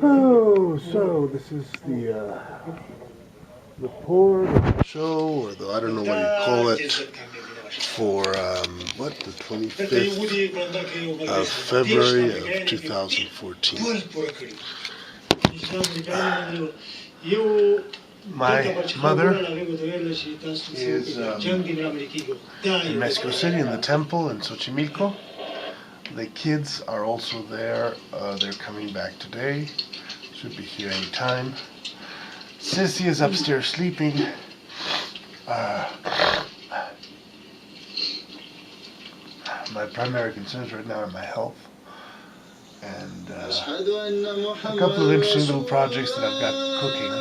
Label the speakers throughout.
Speaker 1: Oh, so this is the report or the show, or the, I don't know what you call it, for what, the 25th of February of 2014. My mother is in Mexico City in the temple in Xochimilco. The kids are also there. They're coming back today. Should be here any time. Sissy is upstairs sleeping. My primary concerns right now are my health and a couple of interesting little projects that I've got cooking.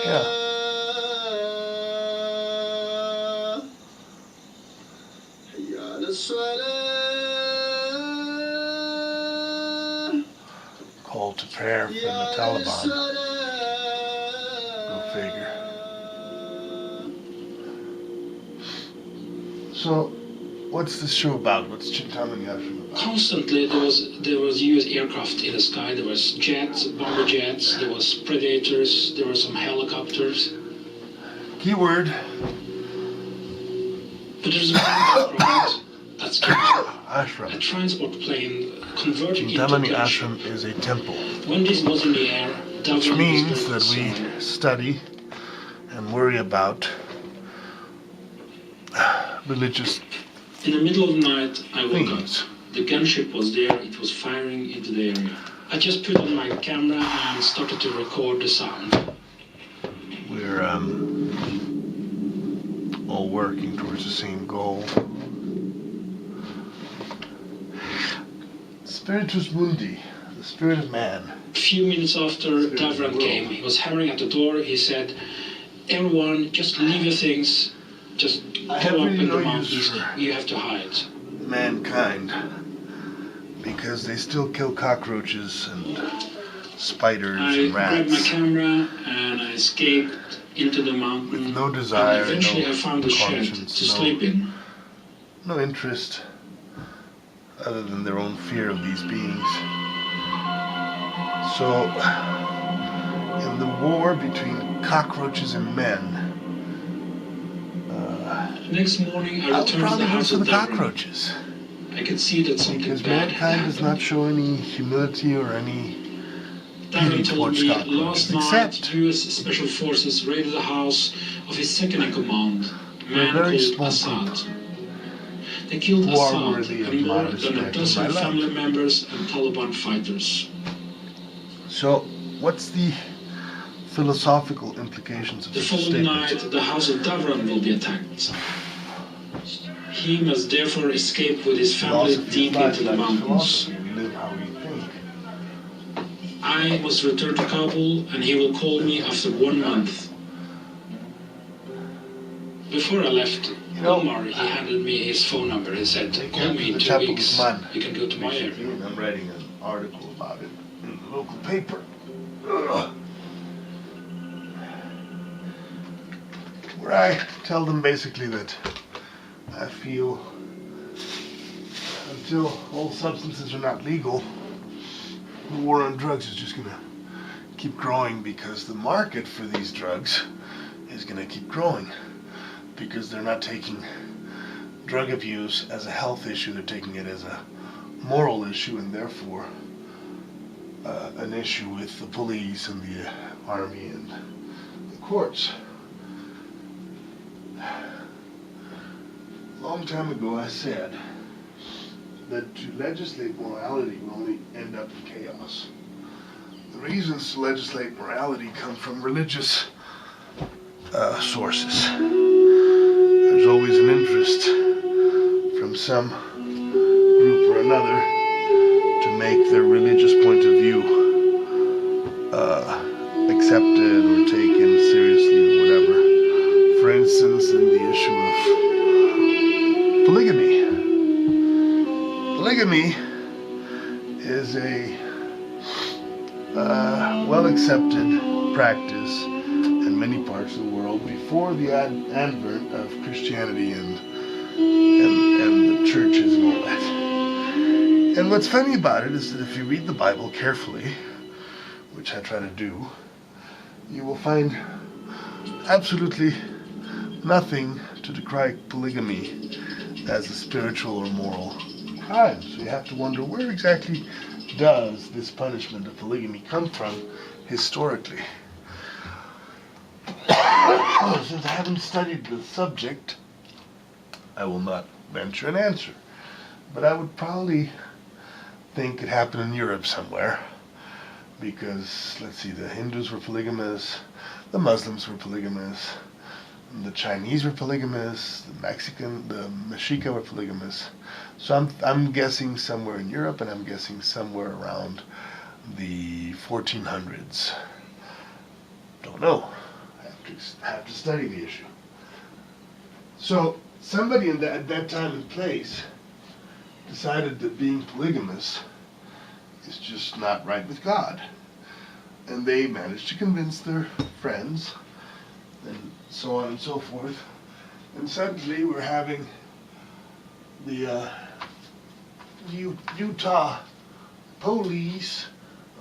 Speaker 1: Yeah. Call to prayer from the Taliban. Go figure. So, what's this show about? What's Chintamani Ashram about?
Speaker 2: Constantly there was US aircraft in the sky. There was jets, bomber jets. There was Predators. There were some helicopters.
Speaker 1: Keyword.
Speaker 2: But there's a aircraft that's
Speaker 1: Ashram.
Speaker 2: a transport plane converting into
Speaker 1: Chintamani
Speaker 2: gunship.
Speaker 1: Ashram is a temple,
Speaker 2: When this was in the air,
Speaker 1: which means that we study and worry about religious
Speaker 2: In the middle of the night, I woke
Speaker 1: things.
Speaker 2: up. The gunship was there. It was firing into the area. I just put on my camera and started to record the sound.
Speaker 1: We're all working towards the same goal. Spiritus Mundi, the spirit of man.
Speaker 2: A few minutes after Davran came, he was hammering at the door. He said, "Everyone, just leave your things. Just go
Speaker 1: I have
Speaker 2: up
Speaker 1: really
Speaker 2: in
Speaker 1: no
Speaker 2: the
Speaker 1: use
Speaker 2: mountains.
Speaker 1: for
Speaker 2: You have to hide."
Speaker 1: mankind, because they still kill cockroaches and spiders
Speaker 2: I
Speaker 1: and
Speaker 2: grabbed my
Speaker 1: rats
Speaker 2: camera and I escaped into the mountain.
Speaker 1: with no desire,
Speaker 2: And eventually I found a shed
Speaker 1: conscience,
Speaker 2: to sleep in.
Speaker 1: no interest other than their own fear of these beings. So, in the war between cockroaches and men,
Speaker 2: Next morning I
Speaker 1: I would
Speaker 2: returned to
Speaker 1: probably
Speaker 2: the
Speaker 1: go
Speaker 2: house
Speaker 1: for
Speaker 2: of
Speaker 1: the
Speaker 2: Davran.
Speaker 1: cockroaches,
Speaker 2: I could see that something
Speaker 1: because
Speaker 2: bad
Speaker 1: mankind does
Speaker 2: happened.
Speaker 1: not show any humility or any
Speaker 2: Davran
Speaker 1: pity
Speaker 2: told
Speaker 1: towards
Speaker 2: me
Speaker 1: cockroaches,
Speaker 2: last night
Speaker 1: except
Speaker 2: US Special Forces raided the house of his second in command, a
Speaker 1: they're
Speaker 2: man
Speaker 1: very
Speaker 2: called
Speaker 1: small
Speaker 2: Assad. They killed
Speaker 1: who are
Speaker 2: Assad
Speaker 1: worthy of
Speaker 2: and
Speaker 1: my
Speaker 2: more than a
Speaker 1: respect and my
Speaker 2: dozen
Speaker 1: love.
Speaker 2: family members and Taliban fighters.
Speaker 1: So, what's the philosophical implications of
Speaker 2: The
Speaker 1: such a
Speaker 2: following
Speaker 1: statement?
Speaker 2: night, the house of Davran will be attacked. He must therefore escape with his family
Speaker 1: Philosophy
Speaker 2: deep
Speaker 1: is life,
Speaker 2: into the
Speaker 1: life is
Speaker 2: mountains.
Speaker 1: philosophy. We live how we think.
Speaker 2: I must return to Kabul and he will call me after 1 month. Before I left, Omar, he handed me his phone number. He said, "Call me in 2 weeks. You can go to my area."
Speaker 1: I'm writing an article about it in the local paper. Ugh. Where I tell them basically that I feel until all substances are not legal, the war on drugs is just going to keep growing, because the market for these drugs is going to keep growing, because they're not taking drug abuse as a health issue, they're taking it as a moral issue, and therefore an issue with the police and the army and the courts. A long time ago I said that to legislate morality will only end up in chaos. The reasons to legislate morality come from religious sources. There's always an interest from some group or another to make their religious point of view accepted or taken seriously or whatever. For instance, in the issue of polygamy. Polygamy is a well-accepted practice in many parts of the world before the advent of Christianity and the churches and all that. And what's funny about it is that if you read the Bible carefully, which I try to do, you will find absolutely nothing to decry polygamy as a spiritual or moral crime. So you have to wonder, where exactly does this punishment of polygamy come from historically? Since I haven't studied the subject, I will not venture an answer. But I would probably think it happened in Europe somewhere, because, let's see, the Hindus were polygamous, the Muslims were polygamous, the Chinese were polygamous, the Mexica were polygamous. So I'm guessing somewhere in Europe, and I'm guessing somewhere around the 1400s. Don't know. Have to study the issue. So somebody at that time and place decided that being polygamous is just not right with God. And they managed to convince their friends, and so on and so forth. And suddenly we're having the Utah police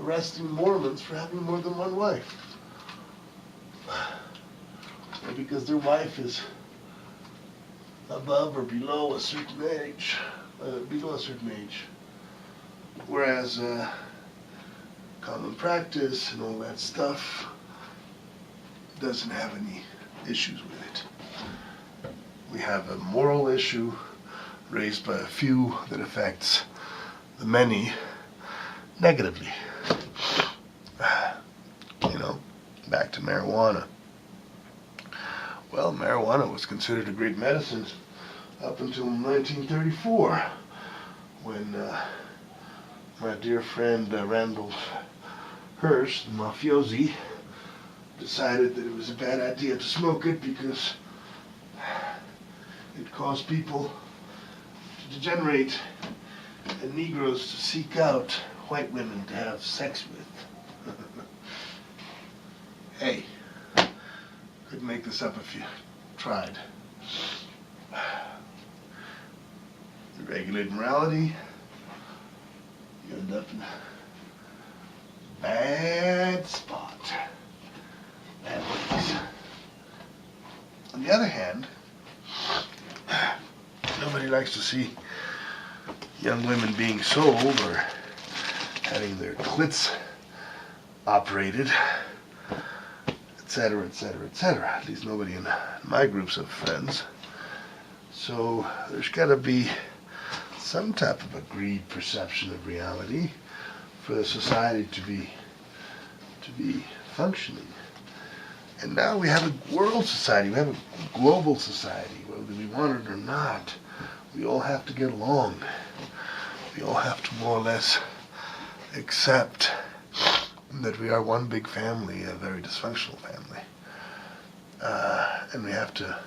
Speaker 1: arresting Mormons for having more than one wife. And because their wife is above or below a certain age, whereas common practice and all that stuff doesn't have any issues with it. We have a moral issue raised by a few that affects the many negatively. Back to marijuana. Well, marijuana was considered a great medicine up until 1934, when my dear friend Randolph Hearst, the mafiosi, decided that it was a bad idea to smoke it because it caused people to degenerate and Negroes to seek out white women to have sex with. Hey, couldn't make this up if you tried. You regulate morality, you end up in a bad spot. Bad place. On the other hand, nobody likes to see young women being sold or having their clits operated, etc., etc., etc. At least nobody in my groups of friends. So there's got to be some type of agreed perception of reality for the society to be functioning. And now we have a world society, we have a global society, whether we want it or not. We all have to get along. We all have to more or less accept that we are one big family, a very dysfunctional family. And we have to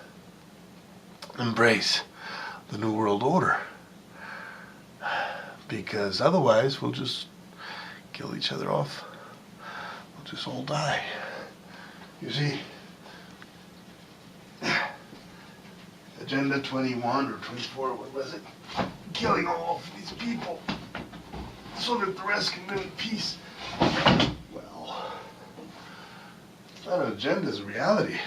Speaker 1: embrace the New World Order. Because otherwise we'll just kill each other off. We'll just all die. You see, Agenda 21 or 24, what was it? Killing all of these people so that the rest can live in peace. Well, it's not an agenda, it's a reality.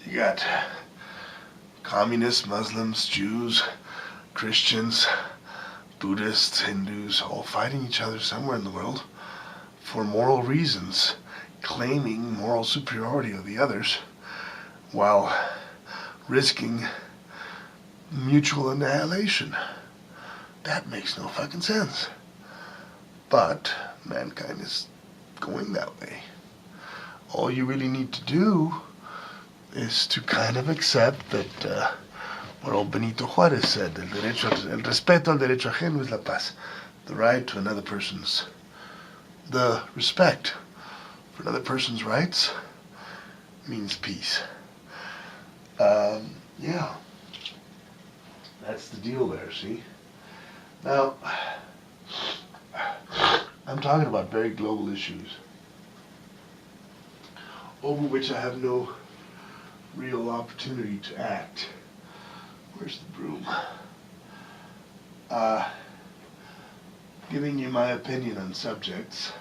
Speaker 1: You got communists, Muslims, Jews, Christians, Buddhists, Hindus, all fighting each other somewhere in the world for moral reasons, claiming moral superiority of the others, while risking mutual annihilation. That makes no fucking sense. But mankind is going that way. All you really need to do is to kind of accept that what old Benito Juárez said, el respeto al derecho ajeno es la paz. The right to another person's, the respect for another person's rights means peace. Yeah, that's the deal there, see? Now, I'm talking about very global issues. over which I have no real opportunity to act. Where's the broom? Giving you my opinion on subjects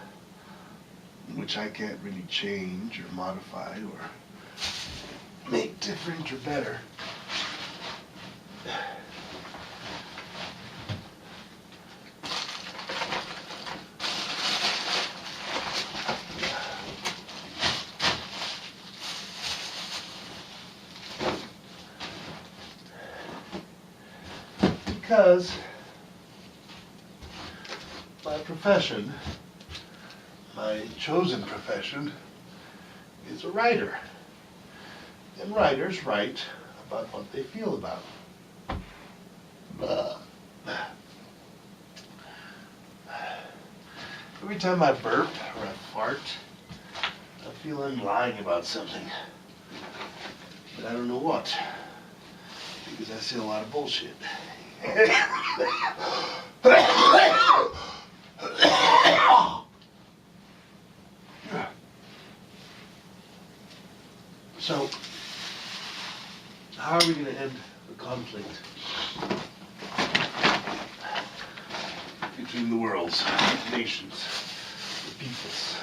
Speaker 1: which I can't really change or modify or make different or better. Because my profession, my chosen profession, is a writer. And writers write about what they feel about. Every time I burp or I fart, I feel I'm lying about something. But I don't know what. Because I say a lot of bullshit. So, how are we going to end the conflict between the worlds, the nations, the peoples?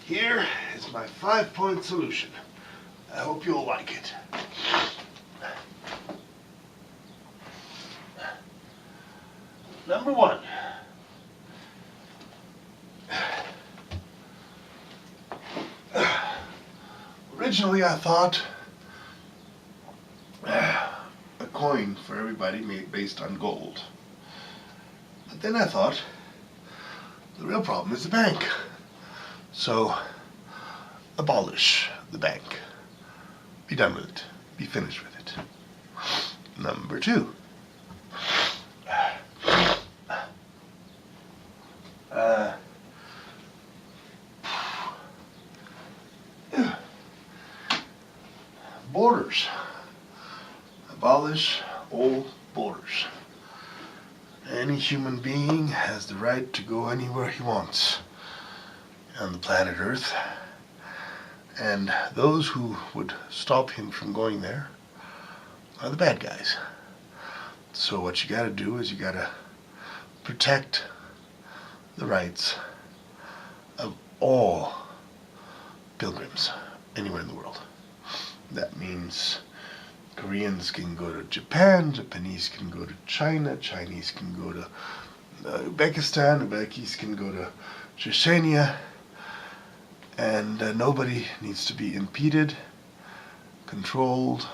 Speaker 1: Here is my 5-point solution. I hope you'll like it. Number 1. Originally I thought a coin for everybody made based on gold. But then I thought the real problem is the bank. So abolish the bank. Be done with it. Be finished with it. Number 2. Borders. Abolish all borders. Any human being has the right to go anywhere he wants on the planet Earth. And those who would stop him from going there are the bad guys. So what you gotta do is you gotta protect the rights of all pilgrims anywhere in the world. That means Koreans can go to Japan, Japanese can go to China, Chinese can go to Uzbekistan, Uzbekis can go to Chechnya, and nobody needs to be impeded, controlled,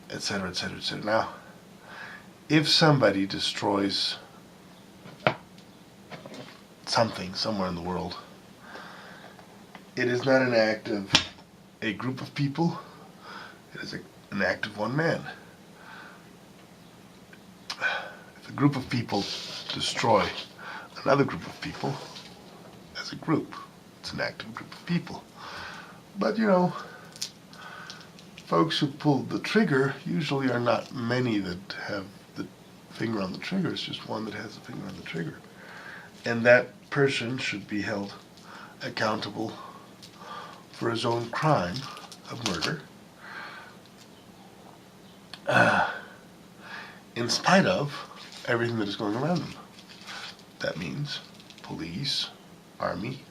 Speaker 1: etc., etc., etc. Now, if somebody destroys something somewhere in the world, it is not an act of a group of people, it is an act of one man. If a group of people destroy another group of people, as a group, it's an act of a group of people. But you know, folks who pulled the trigger usually are not many that have the finger on the trigger, it's just one that has the finger on the trigger. And that person should be held accountable for his own crime of murder, in spite of everything that is going around them. That means police, army,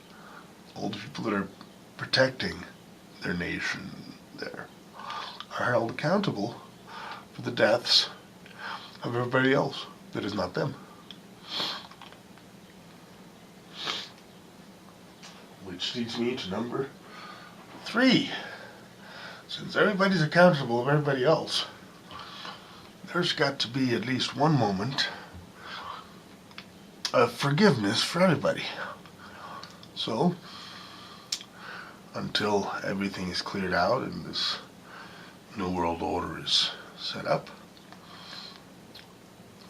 Speaker 1: all the people that are protecting their nation there are held accountable for the deaths of everybody else that is not them. Which leads me to number 3. Since everybody's accountable of everybody else, there's got to be at least one moment of forgiveness for everybody. So, until everything is cleared out and this new world order is set up,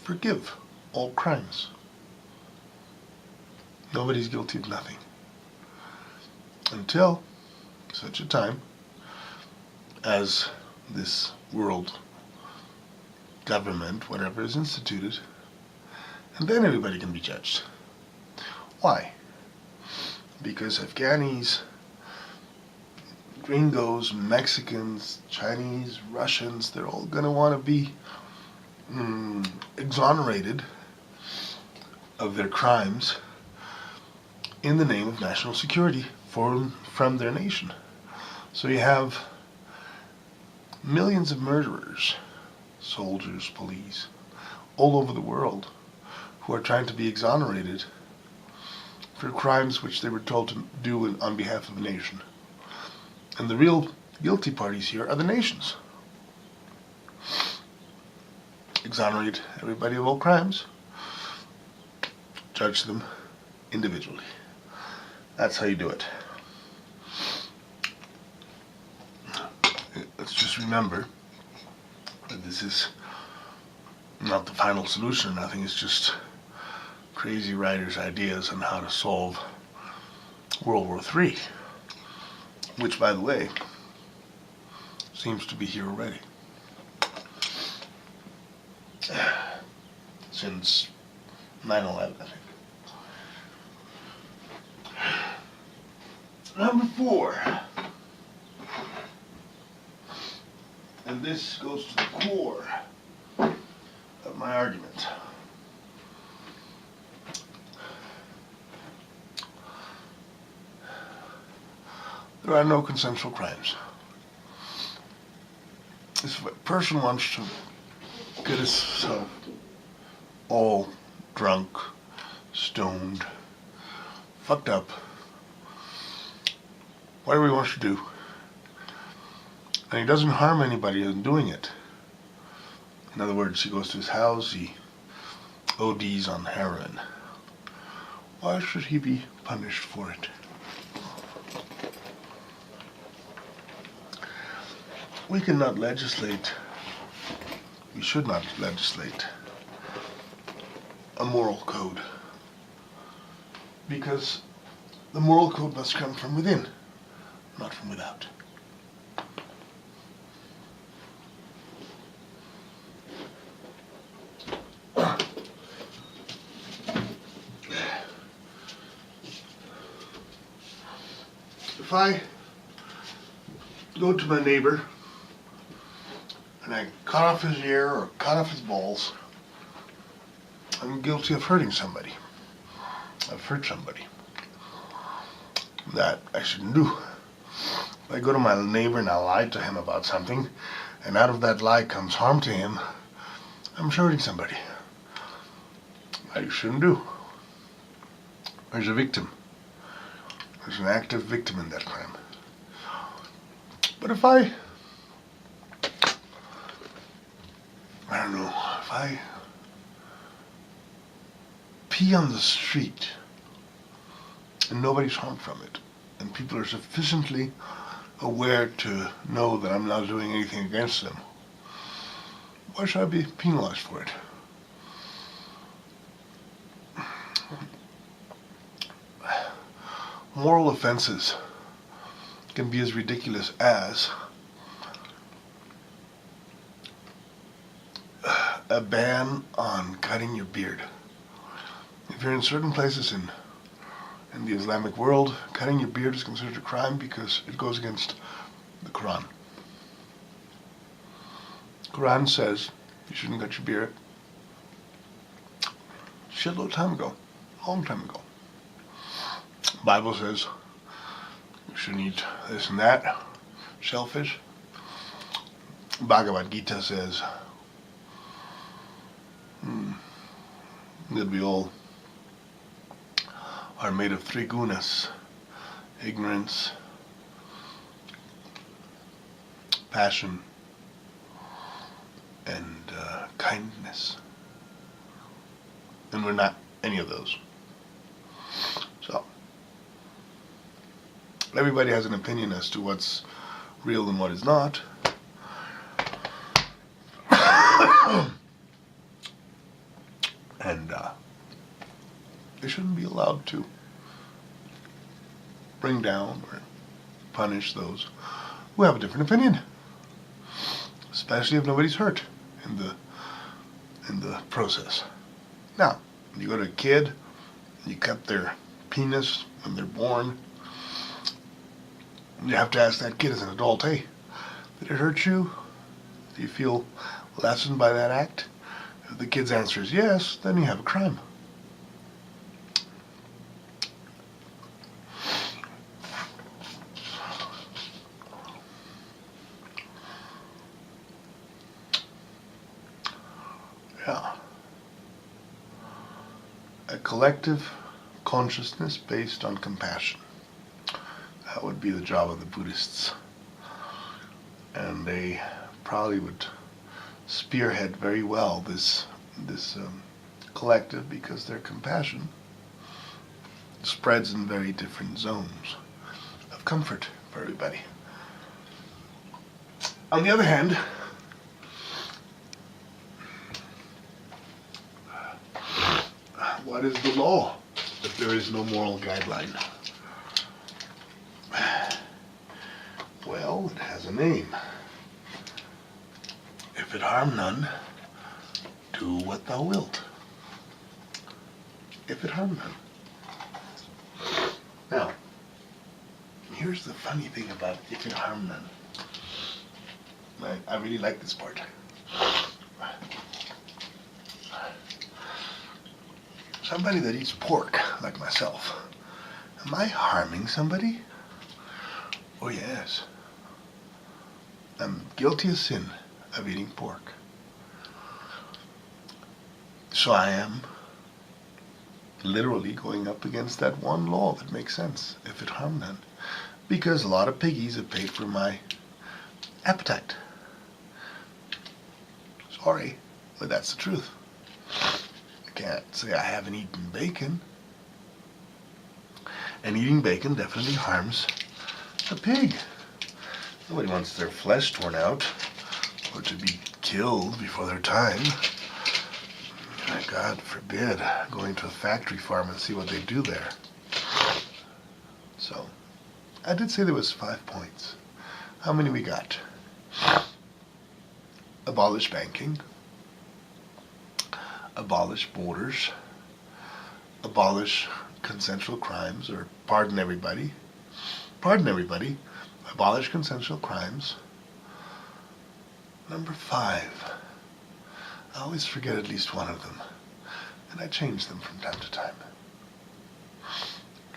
Speaker 1: forgive all crimes. Nobody's guilty of nothing. Until such a time as this world government, whatever, is instituted, and then everybody can be judged. Why? because Afghanis, gringos, Mexicans, Chinese, Russians, they're all going to want to be exonerated of their crimes in the name of national security from their nation. So you have millions of murderers, soldiers, police, all over the world who are trying to be exonerated for crimes which they were told to do on behalf of the nation. And the real guilty parties here are the nations. Exonerate everybody of all crimes, judge them individually. That's how you do it. Let's just remember that this is not the final solution. I think it's just crazy writers' ideas on how to solve World War III, which, by the way, seems to be here already. Since 9/11, I think. Number 4. And this goes to the core of my argument. There are no consensual crimes. If a person wants to get himself all drunk, stoned, fucked up, whatever he wants to do, and he doesn't harm anybody in doing it. In other words, he goes to his house, he ODs on heroin. Why should he be punished for it? We cannot legislate, we should not legislate a moral code, because the moral code must come from within, not from without. If I go to my neighbor and I cut off his ear or cut off his balls, I'm guilty of hurting somebody. I've hurt somebody. That I shouldn't do. If I go to my neighbor and I lie to him about something, and out of that lie comes harm to him, I'm hurting somebody. I shouldn't do. There's a victim. There's an active victim in that crime. But if I don't know, if I pee on the street and nobody's harmed from it, and people are sufficiently aware to know that I'm not doing anything against them, why should I be penalized for it? Moral offenses can be as ridiculous as a ban on cutting your beard. If you're in certain places in the Islamic world, cutting your beard is considered a crime because it goes against the Quran. The Quran says you shouldn't cut your beard. Shitload of time ago, a long time ago. The Bible says you shouldn't eat this and that, shellfish. Bhagavad Gita says that we all are made of 3 gunas: ignorance, passion, and kindness. And we're not any of those. So, everybody has an opinion as to what's real and what is not. And they shouldn't be allowed to bring down or punish those who have a different opinion, especially if nobody's hurt in the process. Now, you go to a kid, you cut their penis when they're born. You have to ask that kid as an adult, hey, did it hurt you? Do you feel lessened by that act? If the kid's answer is yes, then you have a crime. Yeah. A collective consciousness based on compassion. That would be the job of the Buddhists. And they probably would spearhead very well this collective, because their compassion spreads in very different zones of comfort for everybody. On the other hand, what is the law if there is no moral guideline? Well, it has a name. If it harm none, do what thou wilt. If it harm none. Now, here's the funny thing about if it harm none. I really like this part. Somebody that eats pork, like myself, am I harming somebody? Oh yes. I'm guilty of sin of eating pork. So I am literally going up against that one law that makes sense, if it harm none. Because a lot of piggies have paid for my appetite. Sorry, but that's the truth. I can't say I haven't eaten bacon. And eating bacon definitely harms a pig. Nobody wants their flesh torn out or to be killed before their time. God forbid going to a factory farm and see what they do there. So, I did say there was 5 points. How many we got? Abolish banking. Abolish borders. Abolish consensual crimes, or pardon everybody. Pardon everybody. Abolish consensual crimes. Number 5. I always forget at least one of them, and I change them from time to time.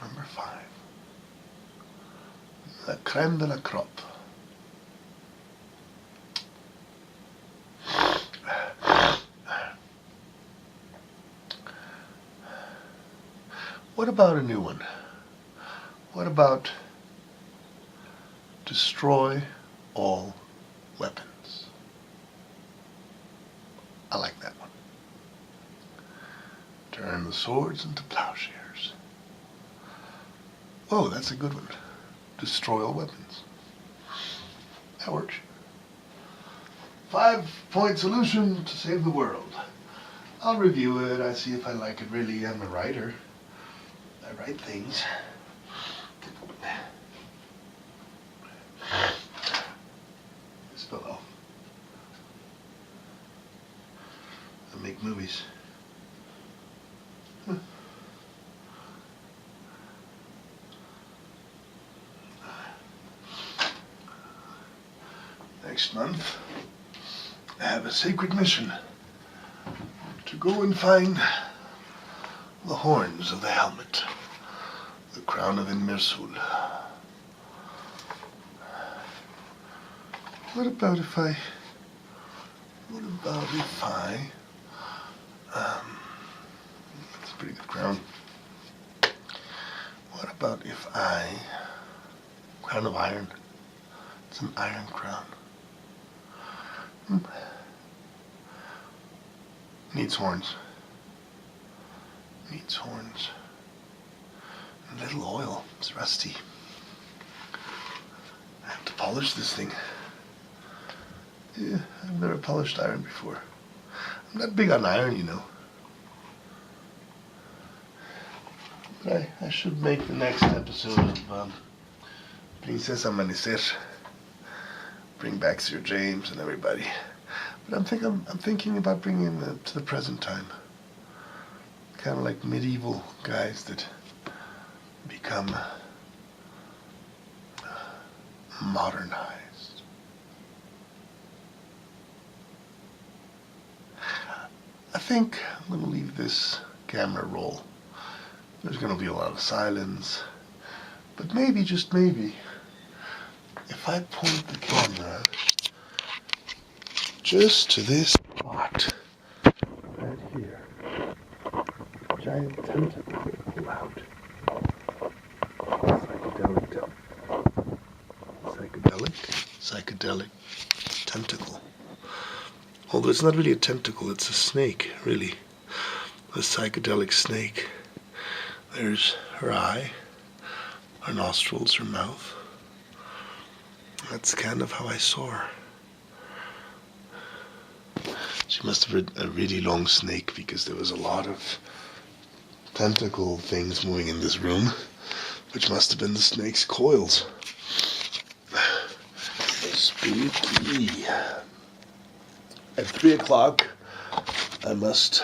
Speaker 1: Number 5. La crème de la crop. What about a new one? What about destroy all weapons? I like that one. Turn the swords into plowshares. Whoa, that's a good one. Destroy all weapons. That works. 5-point solution to save the world. I'll review it. I see if I like it. Really, I'm a writer. I write things. This fellow. I make movies. Next month, I have a sacred mission to go and find the horns of the helmet, the crown of Inmersul. What about if I that's a pretty good crown. What about if crown of iron, it's an iron crown. Needs horns. Needs horns. A little oil. It's rusty. I have to polish this thing. Yeah, I've never polished iron before. I'm not big on iron, you know. But I should make the next episode of Princesa Amanecer. Bring back Sir James and everybody. But I'm thinking about bringing them to the present time. Kind of like medieval guys that become modernized. I think I'm going to leave this camera roll. There's going to be a lot of silence, but maybe, just maybe, if I point the camera just to this spot right here, giant tentacle will pull out. Psychedelic tentacle. Although it's not really a tentacle, it's a snake, really. A psychedelic snake. There's her eye, her nostrils, her mouth. That's kind of how I saw her. She must have been a really long snake because there was a lot of tentacle things moving in this room, which must have been the snake's coils. Spooky. At 3 o'clock, I must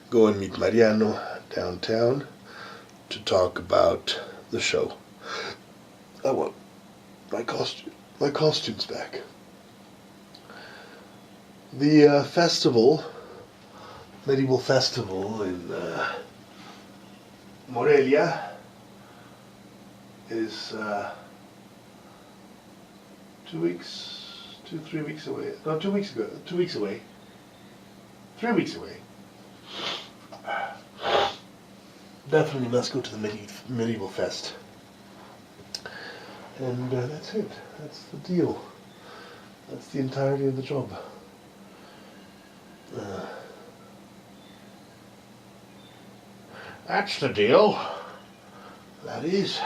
Speaker 1: go and meet Mariano downtown to talk about the show. I want my costumes back. The medieval festival in Morelia is 3 weeks away. No, 2 weeks ago. 2 weeks away. 3 weeks away. Definitely must go to the medieval fest. And that's it. That's the deal. That's the entirety of the job. That's the deal. That is.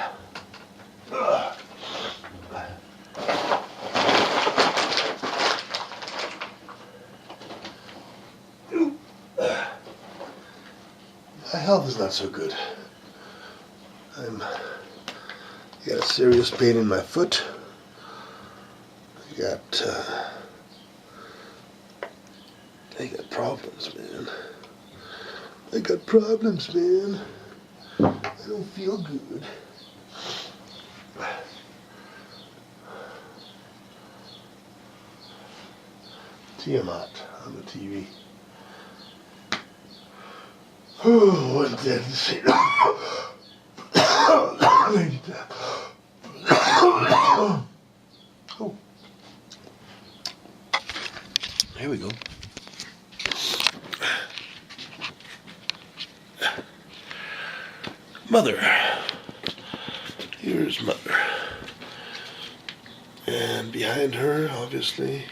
Speaker 1: My health is not so good. I got a serious pain in my foot. I got problems, man. I got problems, man. I don't feel good. Tiamat on the TV. Oh, and then say, oh, here we go. Mother. Here's Mother. And behind her, obviously,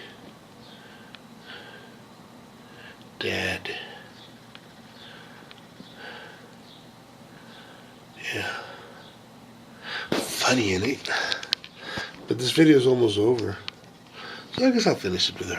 Speaker 1: Dad. Yeah. Funny, ain't it? But this video is almost over. So I guess I'll finish it with her.